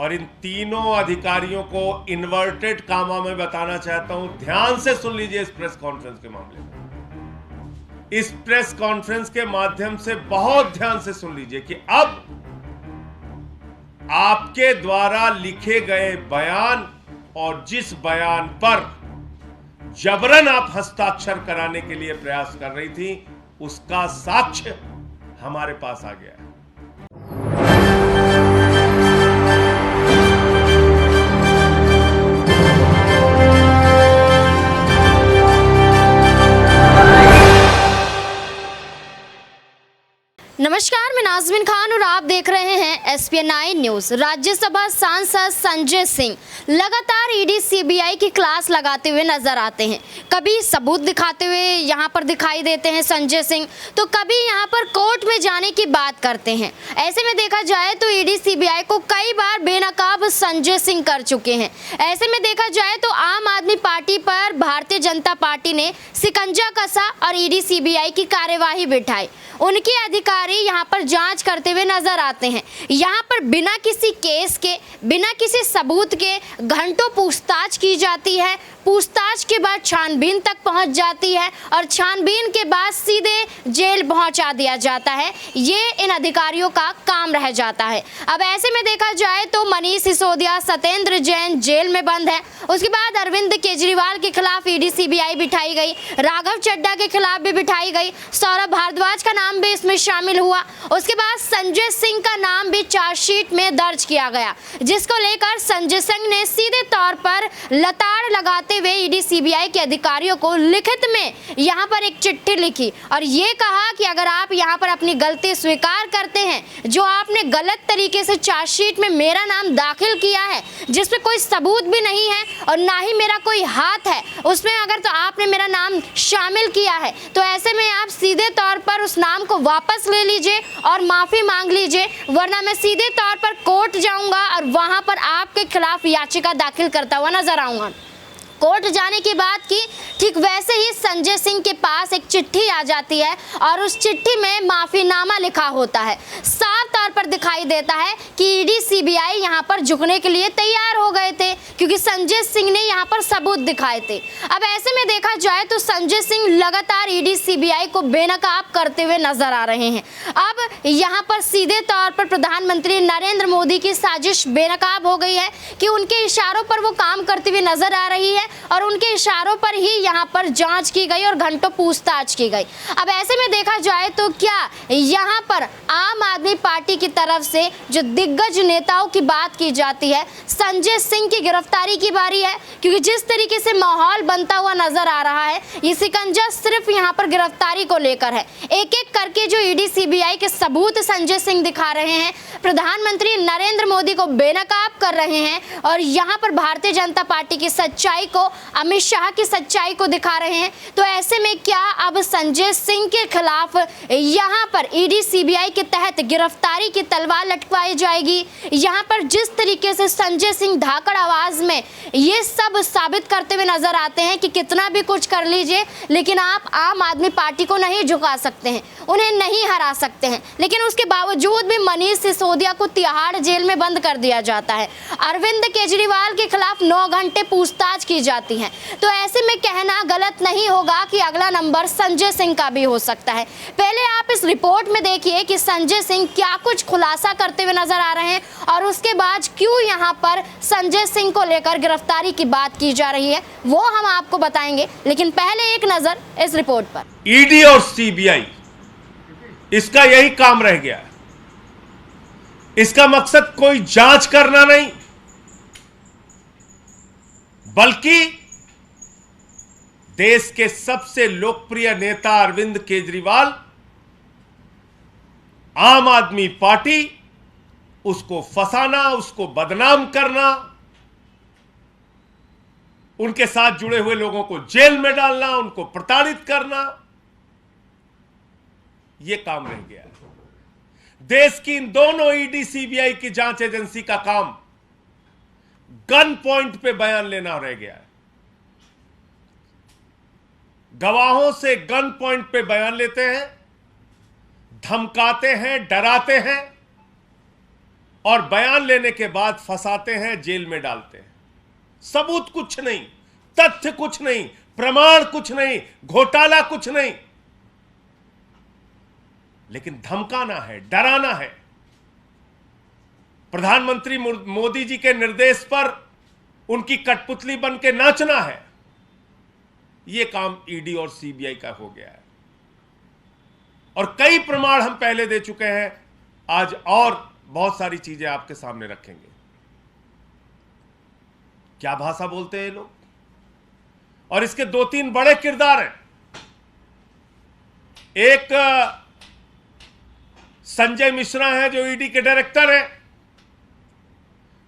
और इन तीनों अधिकारियों को इन्वर्टेड कामा में बताना चाहता हूं। ध्यान से सुन लीजिए इस प्रेस कॉन्फ्रेंस के मामले में। इस प्रेस कॉन्फ्रेंस के माध्यम से बहुत ध्यान से सुन लीजिए कि अब आपके द्वारा लिखे गए बयान और जिस बयान पर जबरन आप हस्ताक्षर कराने के लिए प्रयास कर रही थी, उसका साक्ष्य हमारे पास आ गया है। नमस्कार, मैं नाज़मीन खान और आप देख रहे हैं SPN9 न्यूज। राज्यसभा सांसद संजय सिंह लगातार ईडी सीबीआई की क्लास लगाते हुए नजर आते हैं। कभी सबूत दिखाते हुए यहां पर दिखाई देते हैं संजय सिंह, तो कभी यहां पर कोर्ट में जाने की बात करते हैं। ऐसे में देखा जाए तो ईडी सीबीआई को कई बार बेनकाब संजय सिंह कर चुके हैं। ऐसे में देखा जाए तो आम आदमी पार्टी पर भारतीय जनता पार्टी ने शिकंजा कसा और ईडी सीबीआई की कार्यवाही बिठाई। उनके अधिकारी यहाँ पर जांच करते हुए नजर आते हैं। यहाँ पर बिना किसी केस के, बिना किसी सबूत के घंटों पूछताछ की जाती है। पूछताछ के बाद छानबीन तक पहुंच जाती है और छानबीन के बाद सीधे जेल पहुंचा दिया जाता है। ये इन अधिकारियों का काम रह जाता है। अब ऐसे में देखा जाए तो मनीष सिसोदिया, सत्येंद्र जैन जेल में बंद है। उसके बाद अरविंद केजरीवाल के खिलाफ ईडी सीबीआई बिठाई गई, राघव चड्ढा के खिलाफ भी बिठाई गई, सौरभ भारद्वाज का नाम भी इसमें शामिल हुआ। उसके बाद संजय सिंह का नाम भी चार्जशीट में दर्ज किया गया, जिसको लेकर संजय सिंह ने सीधे तौर पर लताड़ लगाते हुए ईडी सीबीआई के अधिकारियों को लिखित में यहां पर एक चिट्ठी लिखी और ये कहा कि अगर आप यहां पर अपनी गलती स्वीकार करते हैं, जो आपने गलत तरीके से चार्जशीट में मेरा नाम दाखिल किया है, जिसमें कोई सबूत भी नहीं है और ना ही मेरा कोई हाथ है उसमें, अगर तो आपने मेरा नाम शामिल किया है, तो ऐसे में आप सीधे तौर पर उस नाम को वापस ले लीजिए और माफी मांग लीजिए, वरना मैं सीधे तौर पर कोर्ट जाऊंगा और वहां पर आपके खिलाफ याचिका दाखिल करता हुआ नजर आऊंगा। कोर्ट जाने की बात की, ठीक वैसे ही संजय सिंह के पास एक चिट्ठी आ जाती है और उस चिट्ठी में माफीनामा लिखा होता है। साफ तौर पर दिखाई देता है कि ईडी सीबीआई यहां पर झुकने के लिए तैयार हो गए थे, क्योंकि संजय सिंह ने यहां पर सबूत दिखाए थे। अब ऐसे में देखा जाए तो संजय सिंह लगातार ईडी सीबीआई को बेनकाब करते हुए नजर आ रहे हैं। अब यहां पर सीधे तौर पर प्रधानमंत्री नरेंद्र मोदी की साजिश बेनकाब हो गई है कि उनके इशारों पर वो काम करती हुई नजर आ रही है और उनके इशारों पर ही यहाँ पर जांच की गई और घंटों पूछताछ की गई। अब ऐसे में देखा जाए तो क्या यहाँ पर आम आदमी पार्टी की तरफ से जो दिग्गज नेताओं की बात की जाती है, संजय सिंह की गिरफ्तारी की बारी है, क्योंकि जिस तरीके से माहौल बनता हुआ नजर आ रहा है, ये शिकंजा सिर्फ यहाँ पर गिरफ्तारी को लेकर है। एक एक करके जो ईडी सीबीआई के सबूत संजय सिंह दिखा रहे हैं, प्रधानमंत्री नरेंद्र मोदी को बेनकाब कर रहे हैं और यहाँ पर भारतीय जनता पार्टी की सच्चाई को, अमित शाह की सच्चाई को दिखा रहे हैं। तो ऐसे में क्या अब संजय सिंह के खिलाफ यहां पर ईडी सीबीआई के तहत गिरफ्तारी की तलवार लटकाई जाएगी? यहां पर जिस तरीके से संजय सिंह धाकड़ आवाज में ये सब साबित करते हुए नजर आते हैं कि कितना भी कुछ कर लीजिए, लेकिन आप आम आदमी पार्टी को नहीं झुका सकते हैं, उन्हें नहीं हरा सकते हैं। लेकिन उसके बावजूद भी मनीष सिसोदिया को तिहाड़ जेल में बंद कर दिया जाता है। अरविंद केजरीवाल के खिलाफ 9 घंटे पूछताछ की जाती है। तो ऐसे में कहना गलत नहीं होगा कि अगला नंबर संजय सिंह का भी हो सकता है। पहले आप इस रिपोर्ट में देखिए कि संजय सिंह क्या कुछ खुलासा करते हुए नजर आ रहे हैं और उसके बाद क्यों यहां पर संजय सिंह को लेकर गिरफ्तारी की बात की जा रही है, वो हम आपको बताएंगे। लेकिन पहले एक नजर इस रिपोर्ट पर। ईडी और सीबीआई, इसका यही काम रह गया है। इसका मकसद कोई जांच करना नहीं, बल्कि देश के सबसे लोकप्रिय नेता अरविंद केजरीवाल, आम आदमी पार्टी, उसको फंसाना, उसको बदनाम करना, उनके साथ जुड़े हुए लोगों को जेल में डालना, उनको प्रताड़ित करना, यह काम रह गया है। देश की इन दोनों ईडी सीबीआई की जांच एजेंसी का काम गन पॉइंट पे बयान लेना रह गया है। गवाहों से गन पॉइंट पे बयान लेते हैं, धमकाते हैं, डराते हैं और बयान लेने के बाद फंसाते हैं, जेल में डालते हैं। सबूत कुछ नहीं, तथ्य कुछ नहीं, प्रमाण कुछ नहीं, घोटाला कुछ नहीं, लेकिन धमकाना है, डराना है। प्रधानमंत्री मोदी जी के निर्देश पर उनकी कठपुतली बन के नाचना है। यह काम ईडी और सीबीआई का हो गया है और कई प्रमाण हम पहले दे चुके हैं। आज और बहुत सारी चीजें आपके सामने रखेंगे। क्या भाषा बोलते हैं ये लोग, और इसके दो तीन बड़े किरदार हैं। एक संजय मिश्रा है जो ईडी के डायरेक्टर हैं,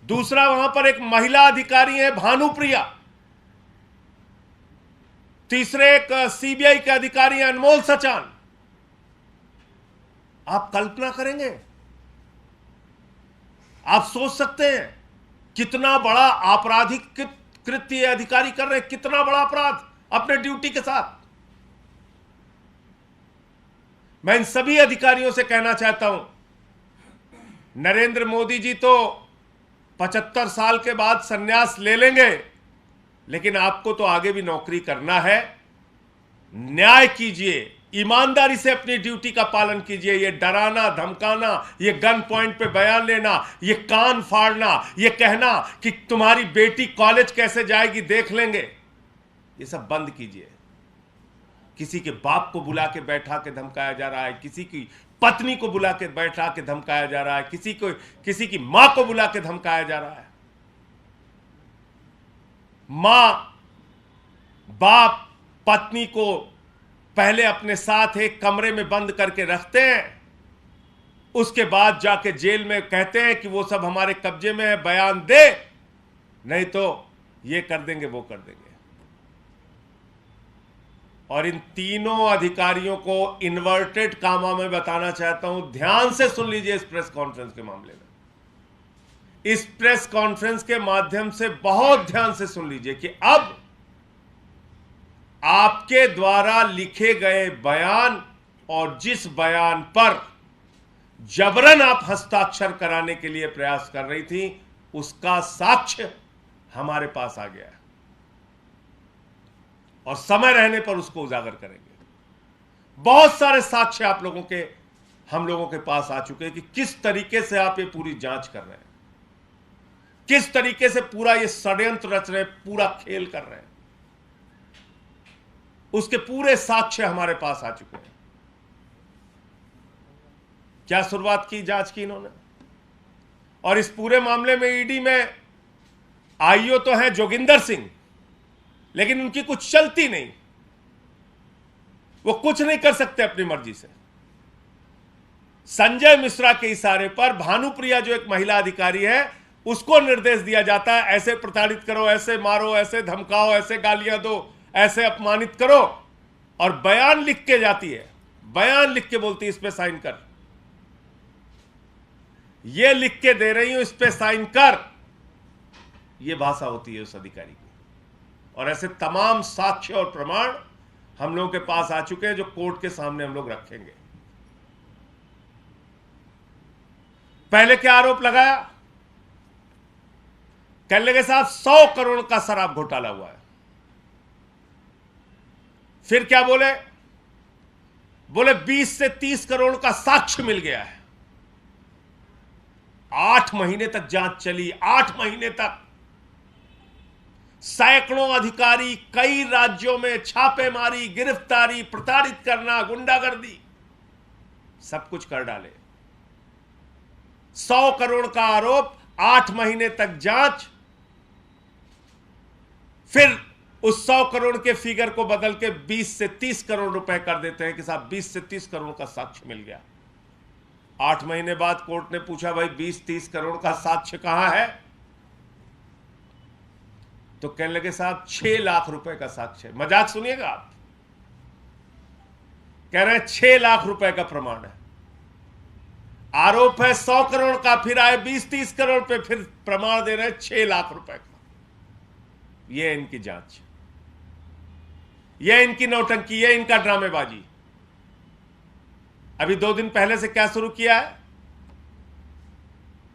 दूसरा वहां पर एक महिला अधिकारी है भानुप्रिया, तीसरे एक सीबीआई के अधिकारी हैं अनमोल सचान। आप कल्पना करेंगे, आप सोच सकते हैं कितना बड़ा आपराधिक कृत्य ये अधिकारी कर रहे हैं, कितना बड़ा अपराध अपने ड्यूटी के साथ। मैं इन सभी अधिकारियों से कहना चाहता हूं, नरेंद्र मोदी जी तो 75 साल के बाद संन्यास ले लेंगे, लेकिन आपको तो आगे भी नौकरी करना है। न्याय कीजिए, ईमानदारी से अपनी ड्यूटी का पालन कीजिए। ये डराना, धमकाना, ये गन पॉइंट पे बयान लेना, ये कान फाड़ना, ये कहना कि तुम्हारी बेटी कॉलेज कैसे जाएगी देख लेंगे, ये सब बंद कीजिए। किसी के बाप को बुला के बैठा के धमकाया जा रहा है, किसी की पत्नी को बुला के बैठा के धमकाया जा रहा है, किसी की मां को बुला के धमकाया जा रहा है। मां बाप पत्नी को पहले अपने साथ एक कमरे में बंद करके रखते हैं, उसके बाद जाके जेल में कहते हैं कि वो सब हमारे कब्जे में है, बयान दे, नहीं तो ये कर देंगे, वो कर देंगे। और इन तीनों अधिकारियों को इन्वर्टेड कामा में बताना चाहता हूं, ध्यान से सुन लीजिए इस प्रेस कॉन्फ्रेंस के मामले में। इस प्रेस कॉन्फ्रेंस के माध्यम से बहुत ध्यान से सुन लीजिए कि अब आपके द्वारा लिखे गए बयान और जिस बयान पर जबरन आप हस्ताक्षर कराने के लिए प्रयास कर रही थी, उसका साक्ष्य हमारे पास आ गया है और समय रहने पर उसको उजागर करेंगे। बहुत सारे साक्ष्य आप लोगों के, हम लोगों के पास आ चुके हैं कि किस तरीके से आप ये पूरी जांच कर रहे हैं, किस तरीके से पूरा ये षड्यंत्र रच रहे हैं, पूरा खेल कर रहे हैं। उसके पूरे साक्ष्य हमारे पास आ चुके हैं। क्या शुरुआत की जांच की इन्होंने, और इस पूरे मामले में ईडी में आईओ तो है जोगिंदर सिंह, लेकिन उनकी कुछ चलती नहीं, वो कुछ नहीं कर सकते अपनी मर्जी से। संजय मिश्रा के इशारे पर भानुप्रिया जो एक महिला अधिकारी है, उसको निर्देश दिया जाता है, ऐसे प्रताड़ित करो, ऐसे मारो, ऐसे धमकाओ, ऐसे गालियां दो, ऐसे अपमानित करो, और बयान लिख के जाती है, बयान लिख के बोलती है इस पे साइन कर, ये लिख के दे रही हूं, इस पे साइन कर। ये भाषा होती है उस अधिकारी की। और ऐसे तमाम साक्ष्य और प्रमाण हम लोगों के पास आ चुके हैं जो कोर्ट के सामने हम लोग रखेंगे। पहले क्या आरोप लगाया, कहने लगे साहब 100 करोड़ का शराब घोटाला हुआ है। फिर क्या बोले, 20 से 30 करोड़ का साक्ष्य मिल गया है। 8 महीने तक जांच चली, 8 महीने तक सैकड़ों अधिकारी, कई राज्यों में छापेमारी, गिरफ्तारी, प्रताड़ित करना, गुंडागर्दी, सब कुछ कर डाले। 100 करोड़ का आरोप, 8 महीने तक जांच, फिर उस 100 करोड़ के फिगर को बदल के 20 से 30 करोड़ रुपए कर देते हैं कि साहब 20 से 30 करोड़ का साक्ष्य मिल गया। 8 महीने बाद कोर्ट ने पूछा, भाई 20-30 करोड़ का साक्ष्य कहां है? तो कहने लगे साहब 6 लाख रुपए का साक्ष्य है। मजाक सुनिएगा आप, कह रहे हैं 6 लाख रुपए का प्रमाण है। आरोप है 100 करोड़ का, फिर आए 20-30 करोड़ पे, फिर प्रमाण दे रहे हैं 6 लाख रुपए का। ये इनकी जांच, ये इनकी नौटंकी, ये इनका ड्रामेबाजी। अभी 2 दिन पहले से क्या शुरू किया है,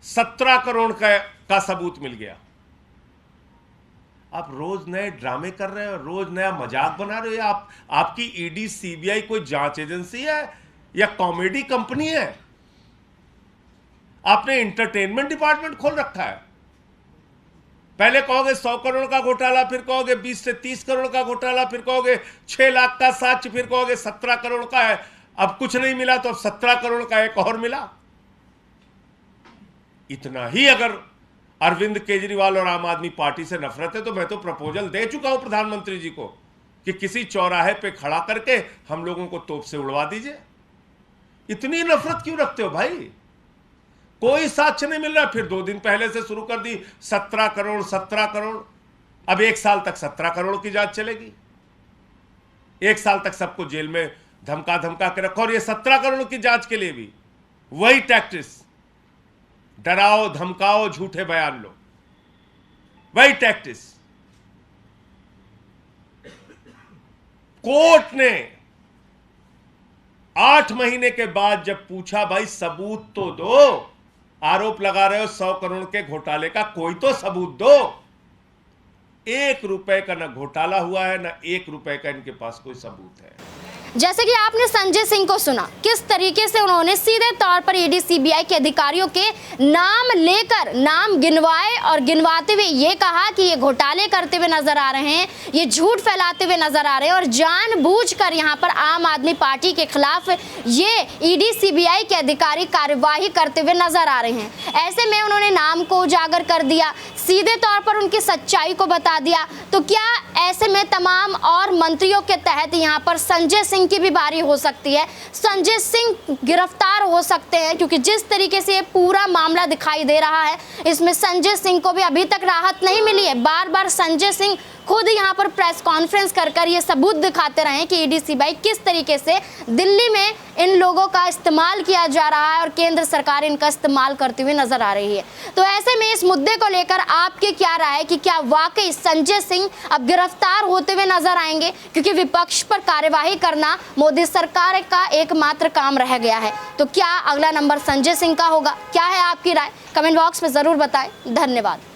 17 करोड़ का सबूत मिल गया। आप रोज नए ड्रामे कर रहे हो, रोज नया मजाक बना रहे हो। आपकी ईडी सीबीआई कोई जांच एजेंसी है या कॉमेडी कंपनी है? आपने इंटरटेनमेंट डिपार्टमेंट खोल रखा है। पहले कहोगे 100 करोड़ का घोटाला, फिर कहोगे 20 से 30 करोड़ का घोटाला, फिर कहोगे 6 लाख का सच, फिर कहोगे 17 करोड़ का है। अब कुछ नहीं मिला तो अब 17 करोड़ का एक और मिला। इतना ही अगर अरविंद केजरीवाल और आम आदमी पार्टी से नफरत है तो मैं तो प्रपोजल दे चुका हूं प्रधानमंत्री जी को कि किसी चौराहे पे खड़ा करके हम लोगों को तोप से उड़वा दीजिए। इतनी नफरत क्यों रखते हो भाई? कोई साक्ष्य नहीं मिल रहा, फिर 2 दिन पहले से शुरू कर दी 17 करोड़ 17 करोड़। अब 1 साल तक 17 करोड़ की जांच चलेगी। 1 साल तक सबको जेल में धमका धमका के रखो। और ये 17 करोड़ की जांच के लिए भी वही टैक्टिस, डराओ धमकाओ झूठे बयान लो, वही टैक्टिस। कोर्ट ने 8 महीने के बाद जब पूछा भाई सबूत तो दो, आरोप लगा रहे हो 100 करोड़ के घोटाले का, कोई तो सबूत दो। 1 रुपए का ना घोटाला हुआ है, ना 1 रुपए का इनके पास कोई सबूत है। जैसे कि आपने संजय सिंह को सुना, किस तरीके से उन्होंने सीधे तौर पर ईडी सीबीआई के अधिकारियों के नाम लेकर नाम गिनवाए और गिनवाते हुए ये कहा कि ये घोटाले करते हुए नजर आ रहे हैं, ये झूठ फैलाते हुए नजर आ रहे हैं और जानबूझकर यहाँ पर आम आदमी पार्टी के खिलाफ ये ईडी सीबीआई के अधिकारी कार्यवाही करते हुए नजर आ रहे हैं। ऐसे में उन्होंने नाम को उजागर कर दिया, सीधे तौर पर उनकी सच्चाई को बता दिया। तो क्या ऐसे में तमाम और मंत्रियों के तहत यहाँ पर संजय सिंह की भी बारी हो सकती है? संजय सिंह गिरफ्तार हो सकते हैं, क्योंकि जिस तरीके से ये पूरा मामला दिखाई दे रहा है इसमें संजय सिंह को भी अभी तक राहत नहीं मिली है। बार बार संजय सिंह खुद यहाँ पर प्रेस कॉन्फ्रेंस कर ये सबूत दिखाते रहे कि ईडी सीबीआई किस तरीके से दिल्ली में इन लोगों का इस्तेमाल किया जा रहा है और केंद्र सरकार इनका इस्तेमाल करते हुए नजर आ रही है। तो ऐसे में इस मुद्दे को लेकर आपकी क्या राय है कि क्या वाकई संजय सिंह अब गिरफ्तार होते हुए नजर आएंगे? क्योंकि विपक्ष पर कार्यवाही करना मोदी सरकार का एकमात्र काम रह गया है। तो क्या अगला नंबर संजय सिंह का होगा? क्या है आपकी राय? कमेंट बॉक्स में जरूर बताएं। धन्यवाद।